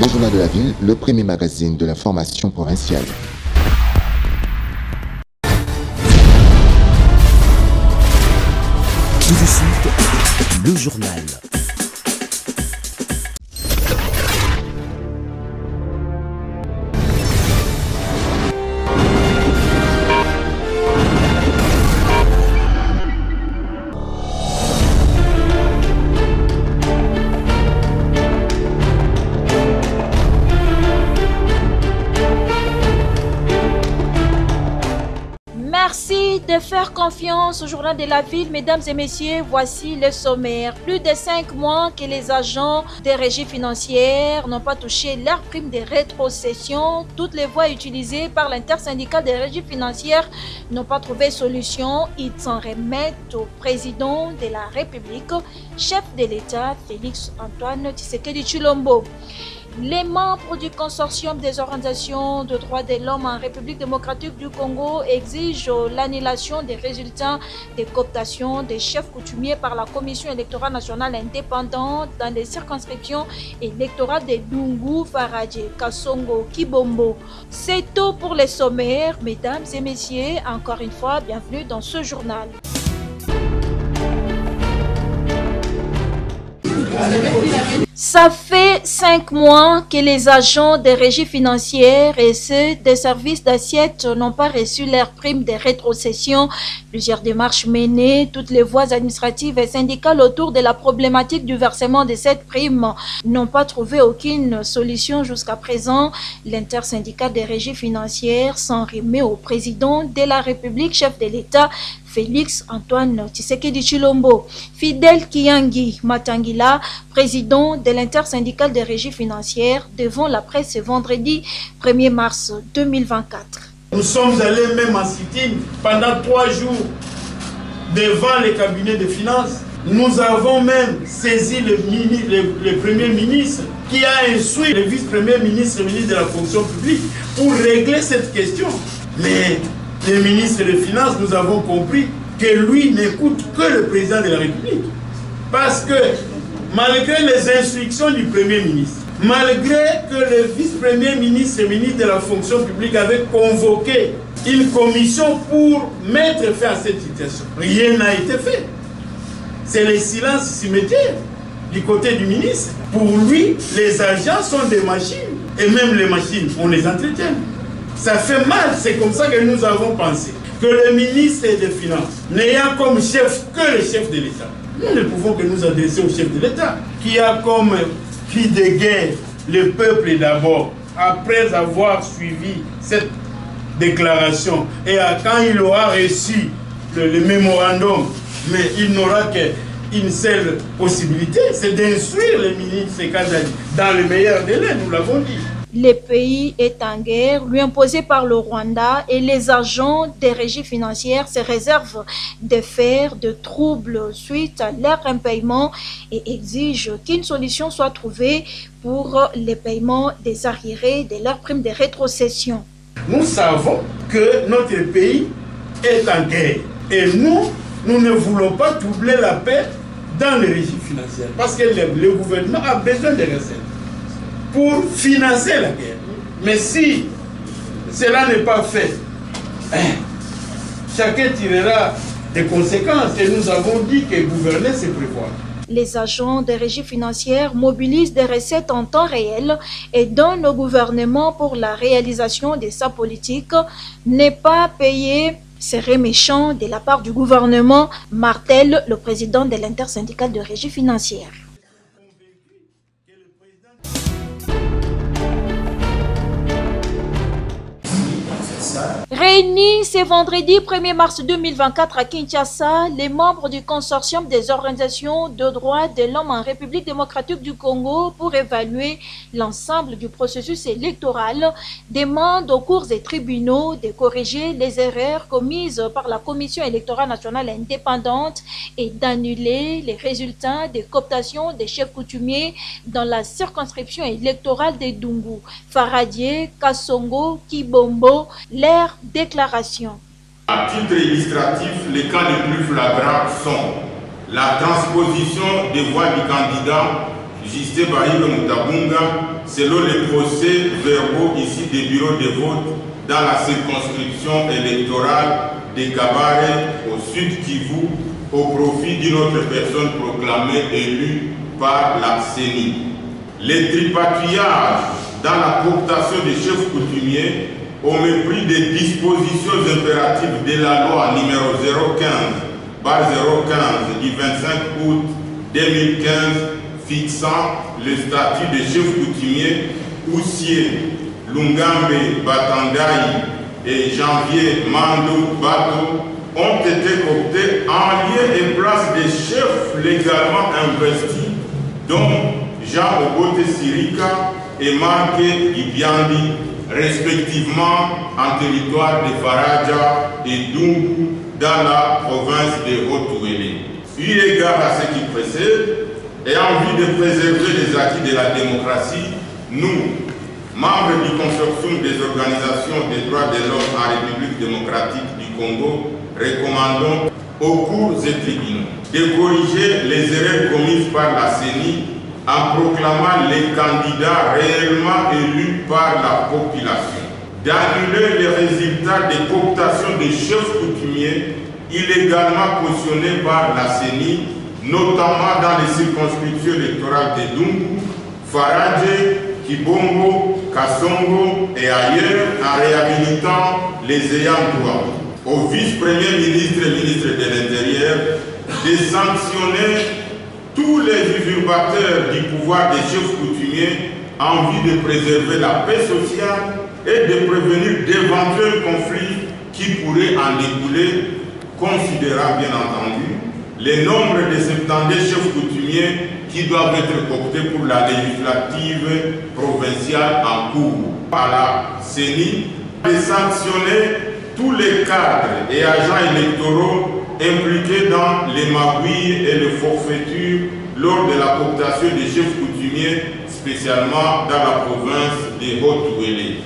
Le journal de la ville, le premier magazine de l'information provinciale. Tout de suite, le journal. Merci de faire confiance au journal de la ville, mesdames et messieurs. Voici le sommaire. Plus de 5 mois que les agents des régies financières n'ont pas touché leur prime de rétrocession. Toutes les voies utilisées par l'intersyndicale des régies financières n'ont pas trouvé solution. Ils s'en remettent au président de la République, chef de l'État, Félix Antoine Tshisekedi Tshilombo. Les membres du consortium des organisations de droits de l'homme en République démocratique du Congo exigent l'annulation des résultats des cooptations des chefs coutumiers par la Commission électorale nationale indépendante dans les circonscriptions électorales de Dungu, Faradje, Kasongo, Kibombo. C'est tout pour les sommaires. Mesdames et messieurs, encore une fois, bienvenue dans ce journal. Ça fait 5 mois que les agents des régies financières et ceux des services d'assiette n'ont pas reçu leur prime de rétrocession. Plusieurs démarches menées, toutes les voies administratives et syndicales autour de la problématique du versement de cette prime n'ont pas trouvé aucune solution jusqu'à présent. L'intersyndicat des régies financières s'en remet au président de la République, chef de l'État, Félix Antoine Tshisekedi Tshilombo. Fidel Kiyangi Matangila, président de l'intersyndicale des régies financières, devant la presse ce vendredi 1er mars 2024. Nous sommes allés même en sit-in pendant 3 jours devant les cabinets de finances. Nous avons même saisi le Premier ministre qui a instruit le vice-premier ministre, ministre de la fonction publique, pour régler cette question. Mais le ministre des Finances, nous avons compris que lui n'écoute que le président de la République. Parce que malgré les instructions du Premier ministre, malgré que le vice-premier ministre et ministre de la fonction publique avaient convoqué une commission pour mettre fin à cette situation, rien n'a été fait. C'est le silence cimetière du côté du ministre. Pour lui, les agents sont des machines. Et même les machines, on les entretient. Ça fait mal, c'est comme ça que nous avons pensé. Que le ministre des Finances, n'ayant comme chef que le chef de l'État, nous ne pouvons que nous adresser au chef de l'État, qui a comme cri de guerre le peuple d'abord, après avoir suivi cette déclaration. Et quand il aura reçu le mémorandum, mais il n'aura qu'une seule possibilité, c'est d'instruire le ministre Kazali dans le meilleur délai, nous l'avons dit. Le pays est en guerre, lui imposée par le Rwanda, et les agents des régies financières se réservent de faire de troubles suite à leur impayement et exigent qu'une solution soit trouvée pour le paiement des arriérés de leurs primes de rétrocession. Nous savons que notre pays est en guerre et nous ne voulons pas troubler la paix dans les régies financières parce que le gouvernement a besoin de recettes pour financer la guerre. Mais si cela n'est pas fait, chacun tirera des conséquences. Et nous avons dit que gouverner, c'est prévoir. Les agents des régies financières mobilisent des recettes en temps réel et donnent au gouvernement pour la réalisation de sa politique. N'est pas payé serait méchant de la part du gouvernement, martèle le président de l'intersyndicale de régies financières. Réunis ce vendredi 1er mars 2024 à Kinshasa, les membres du consortium des organisations de droits de l'homme en République démocratique du Congo pour évaluer l'ensemble du processus électoral demandent aux cours et tribunaux de corriger les erreurs commises par la Commission électorale nationale indépendante et d'annuler les résultats des cooptations des chefs coutumiers dans la circonscription électorale de Dungu, Faradje, Kasongo, Kibombo. Leur déclaration. À titre illustratif, les cas les plus flagrants sont la transposition des voix du candidat Justin Baïbe Moutabunga, selon les procès-verbaux ici des bureaux de vote dans la circonscription électorale de Kabare au sud Kivu, au profit d'une autre personne proclamée élue par la CENI. Les tripatouillages dans la cooptation des chefs coutumiers au mépris des dispositions impératives de la loi numéro 015/015 du 25 août 2015 fixant le statut de chef coutumier Oussier, Lungambe Batandai et Janvier Mando Bato ont été cooptés en lieu et place des chefs légalement investis, dont Jean Obote Sirika et Marke Ibiandi, respectivement en territoire de Faraja et Dungu dans la province de Haut-Ouélé. Eu égard à ce qui précède, et en vue de préserver les acquis de la démocratie, nous, membres du consortium des organisations des droits de l'homme en République démocratique du Congo, recommandons aux cours et tribunaux de corriger les erreurs commises par la CENI en proclamant les candidats réellement élus par la population, d'annuler les résultats des cooptations des chefs coutumiers illégalement cautionnés par la CENI, notamment dans les circonscriptions électorales de Dungu, Faradje, Kibongo, Kassongo et ailleurs, en réhabilitant les ayants droit. Au vice-premier ministre et ministre de l'Intérieur de sanctionner tous les usurpateurs du pouvoir des chefs coutumiers en vue de préserver la paix sociale et de prévenir d'éventuels conflits qui pourraient en découler, considérant bien entendu le nombre de 70 chefs coutumiers qui doivent être cooptés pour la législative provinciale en cours. À la CENI, de sanctionner tous les cadres et agents électoraux impliqués dans les magouilles et les forfaitures lors de la cooptation des chefs coutumiers, spécialement dans la province de Haut-Ouélé.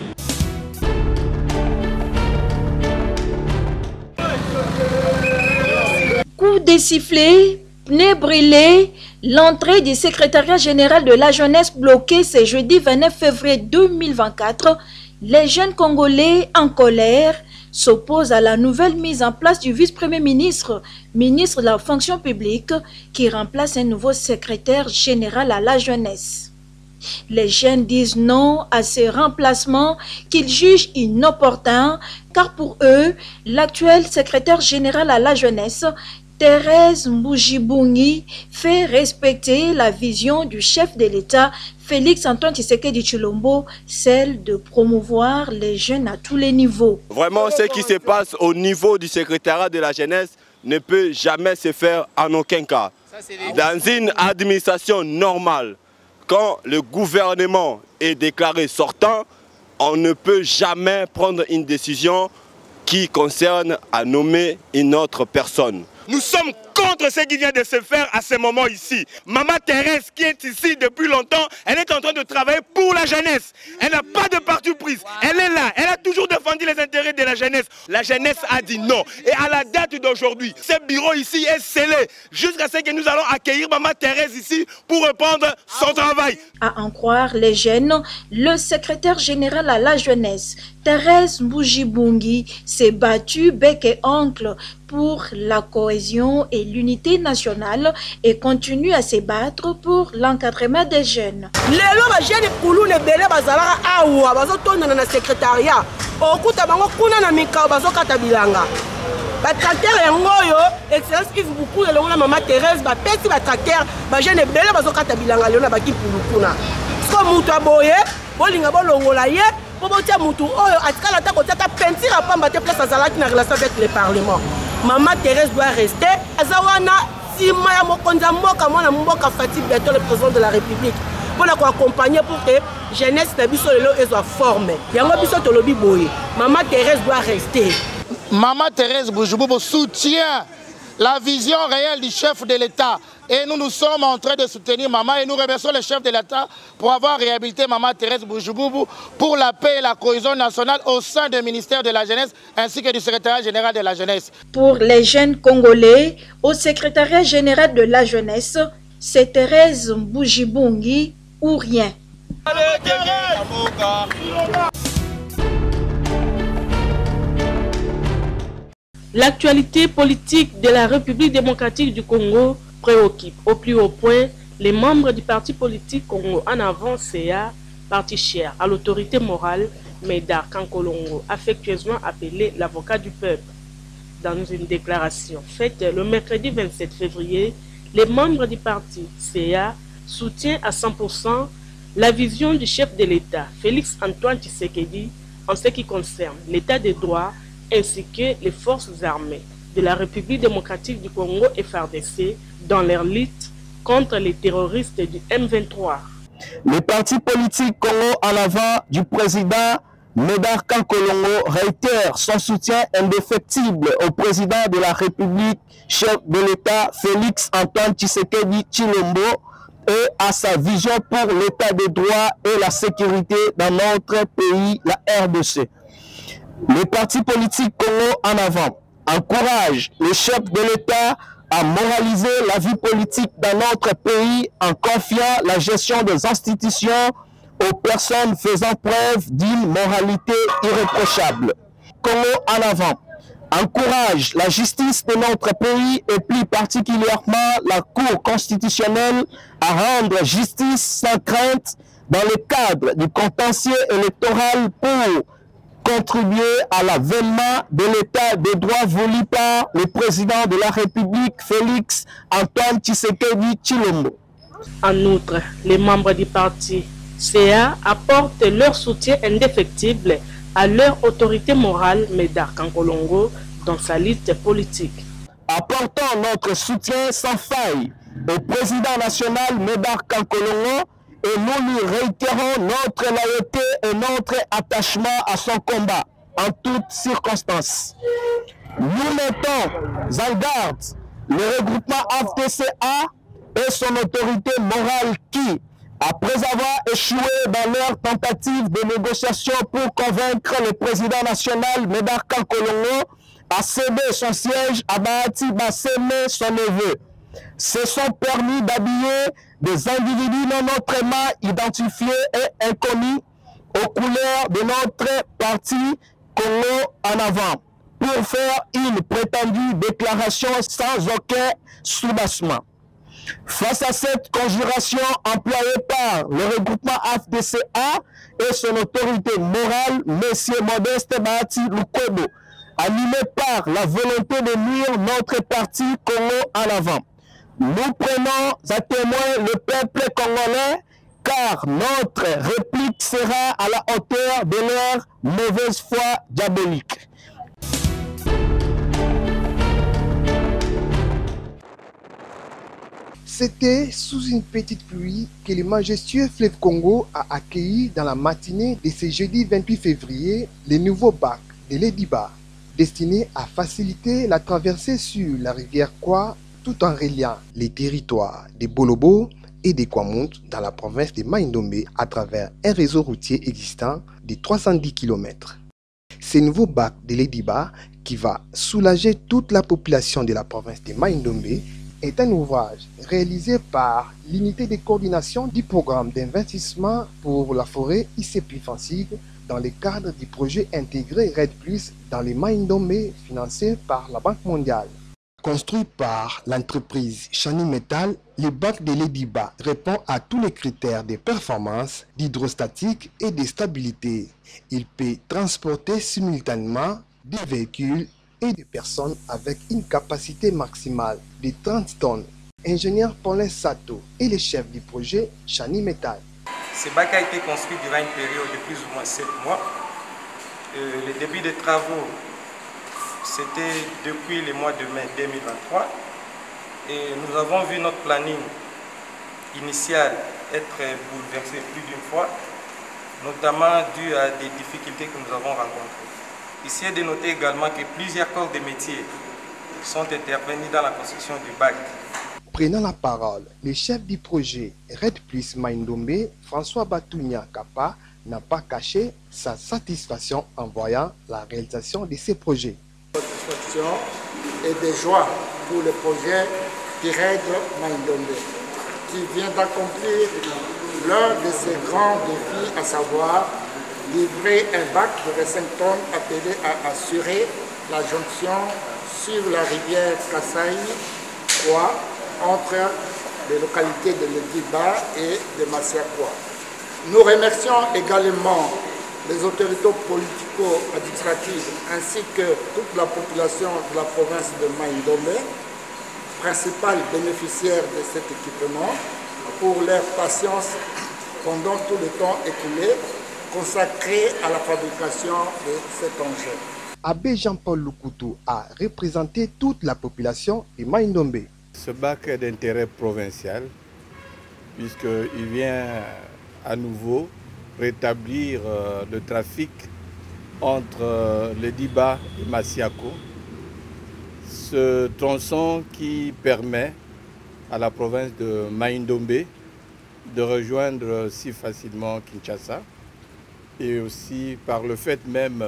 Coup de sifflet, pneus brûlés, l'entrée du secrétariat général de la jeunesse bloquée ce jeudi 29 février 2024. Les jeunes Congolais en colère s'opposent à la nouvelle mise en place du vice-premier ministre, ministre de la fonction publique, qui remplace un nouveau secrétaire général à la jeunesse. Les jeunes disent non à ce remplacement qu'ils jugent inopportun, car pour eux, l'actuel secrétaire général à la jeunesse, Thérèse Mbujibungi, fait respecter la vision du chef de l'État, Félix Antoine Tshisekedi Tshilombo, celle de promouvoir les jeunes à tous les niveaux. Vraiment, ce qui se passe au niveau du secrétariat de la jeunesse ne peut jamais se faire en aucun cas. Dans une administration normale, quand le gouvernement est déclaré sortant, on ne peut jamais prendre une décision qui concerne à nommer une autre personne. Nous sommes contre ce qui vient de se faire à ce moment ici. Maman Thérèse, qui est ici depuis longtemps, elle est en train de travailler pour la jeunesse. Elle n'a pas de parti prise. Elle est là. Elle a toujours défendu les intérêts de la jeunesse. La jeunesse a dit non. Et à la date d'aujourd'hui, ce bureau ici est scellé jusqu'à ce que nous allons accueillir Maman Thérèse ici pour reprendre son travail. À en croire les jeunes, le secrétaire général à la jeunesse, Thérèse Mbujibungi, s'est battue bec et ongle pour la cohésion et l'unité nationale et continue à se battre pour l'encadrement des jeunes. Lelo ba jeune kulu ne bele bazalaka awa bazotonda na secrétariat okuta bango kuna na mikao bazokata bilanga ba tracteur yango yo excellence Yves Boukou le ngona Maman Thérèse ba pesi ba tracteur ba jeune bele bazokata bilanga lelo na baki pulu kuna so mutu aboye bolinga bolongola ye po botia mutu oyo atikala ta kotata peinture pamba te place azalaki na relation avec le parlement. Maman Thérèse doit rester. Azawana Sima Mokonza Moka Mona Mboka Fatih bientôt le président de la République. Pour l'accompagner pour que jeunesse de biso lelo soit formée. Yango biso tolobi boye. Maman Thérèse doit rester. Maman Thérèse Mbujibungi soutient la vision réelle du chef de l'État. Et nous sommes en train de soutenir Maman et nous remercions le chef de l'État pour avoir réhabilité Maman Thérèse Mbujibungi pour la paix et la cohésion nationale au sein du ministère de la Jeunesse ainsi que du secrétariat général de la Jeunesse. Pour les jeunes Congolais, au secrétariat général de la Jeunesse, c'est Thérèse Boujibungi ou rien. L'actualité politique de la République démocratique du Congo préoccupe au plus haut point les membres du parti politique Congo en avant CA, parti cher à l'autorité morale, Médard Kankolongo, affectueusement appelé l'avocat du peuple. Dans une déclaration faite le mercredi 27 février, les membres du parti CA soutiennent à 100% la vision du chef de l'État, Félix Antoine Tshisekedi, en ce qui concerne l'état de droit ainsi que les forces armées de la République démocratique du Congo FARDC dans leur lutte contre les terroristes du M23. Le parti politique Congo en avant du président Médard Kankolongo réitère son soutien indéfectible au président de la République, chef de l'État Félix Antoine Tshisekedi Tshilombo, et à sa vision pour l'état de droit et la sécurité dans notre pays, la RDC. Le parti politique Congo en avant encourage le chef de l'État à moraliser la vie politique dans notre pays en confiant la gestion des institutions aux personnes faisant preuve d'une moralité irréprochable. Congo en avant encourage la justice de notre pays et plus particulièrement la Cour constitutionnelle à rendre justice sans crainte dans le cadre du contentieux électoral pour contribuer à l'avènement de l'état de droit voulu par le président de la République, Félix Antoine Tshisekedi Tshilombo. En outre, les membres du parti CA apportent leur soutien indéfectible à leur autorité morale, Médard Kankolongo, dans sa lutte politique. Apportons notre soutien sans faille au président national Médard Kankolongo et nous lui réitérons notre loyauté et notre attachement à son combat en toutes circonstances. Nous mettons en garde le regroupement FDCA et son autorité morale qui, après avoir échoué dans leur tentative de négociation pour convaincre le président national Médard Kankolongo à céder son siège à Bahati Basseme, son neveu, se sont permis d'habiller des individus non autrement identifiés et inconnus aux couleurs de notre parti Congo en avant pour faire une prétendue déclaration sans aucun soubassement. Face à cette conjuration employée par le regroupement FDCA et son autorité morale, M. Modeste Bahati Lukodo, animé par la volonté de nuire notre parti Congo en avant, nous prenons à témoin le peuple congolais car notre réplique sera à la hauteur de leur mauvaise foi diabolique. C'était sous une petite pluie que le majestueux fleuve Congo a accueilli dans la matinée de ce jeudi 28 février le nouveau bac de l'Ediba, destiné à faciliter la traversée sur la rivière Kwa tout en reliant les territoires de Bolobo et de Kwamount dans la province de Mai-Ndombe à travers un réseau routier existant de 310 km. Ce nouveau bac de l'Ediba, qui va soulager toute la population de la province de Mai-Ndombe, est un ouvrage réalisé par l'unité de coordination du programme d'investissement pour la forêt ICP-Fansig dans le cadre du projet intégré RED+, dans les Mai-Ndombe financé par la Banque mondiale. Construit par l'entreprise Chani Metal, le bac de l'Ediba répond à tous les critères de performance, d'hydrostatique et de stabilité. Il peut transporter simultanément des véhicules et des personnes avec une capacité maximale de 30 tonnes. Ingénieur Paulin Sato est le chef du projet Chani Metal. Ce bac a été construit durant une période de plus ou moins 7 mois. Le début des travaux, c'était depuis le mois de mai 2023. Et nous avons vu notre planning initial être bouleversé plus d'une fois, notamment dû à des difficultés que nous avons rencontrées. Ici est de noter également que plusieurs corps de métiers sont intervenus dans la construction du bac. Prenant la parole, le chef du projet RED+ Mai-Ndombe, François Batounia Kapa, n'a pas caché sa satisfaction en voyant la réalisation de ces projets. Satisfaction et de joie pour le projet du RED Mai-Ndombe. qui vient d'accomplir l'un de ses grands défis, à savoir livrer un bac de 25 tonnes appelé à assurer la jonction sur la rivière Kasaï, entre les localités de Lediba et de Masiakwa. Nous remercions également les autorités politico-administratives ainsi que toute la population de la province de Maïndomé, principal bénéficiaire de cet équipement, pour leur patience pendant tout le temps écoulé consacré à la fabrication de cet engin. Abbé Jean-Paul Lukutu a représenté toute la population de Maïndombe. Ce bac est d'intérêt provincial puisqu'il vient à nouveau rétablir le trafic entre Lediba et Masiako. Ce tronçon qui permet à la province de Maïndombe de rejoindre si facilement Kinshasa et aussi par le fait même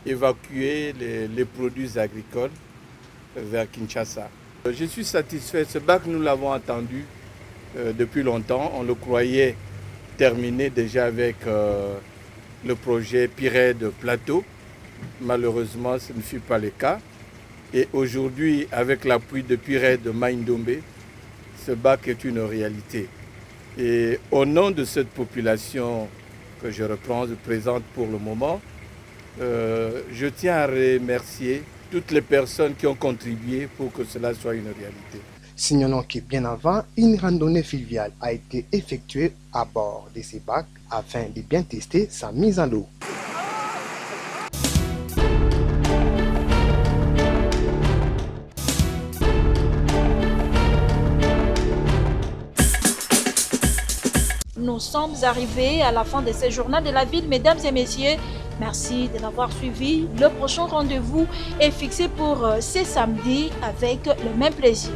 évacuer les produits agricoles vers Kinshasa. Je suis satisfait. Ce bac, nous l'avons attendu depuis longtemps. On le croyait terminé déjà avec le projet Pirée de Plateau. Malheureusement, ce ne fut pas le cas. Et aujourd'hui, avec l'appui de Pirée de Maïndombe, ce bac est une réalité. Et au nom de cette population que je représente pour le moment, je tiens à remercier toutes les personnes qui ont contribué pour que cela soit une réalité. Signalons que bien avant, une randonnée fluviale a été effectuée à bord de ces bacs afin de bien tester sa mise en eau. Nous sommes arrivés à la fin de ce journal de la ville, mesdames et messieurs. Merci de l'avoir suivi. Le prochain rendez-vous est fixé pour ce samedi avec le même plaisir.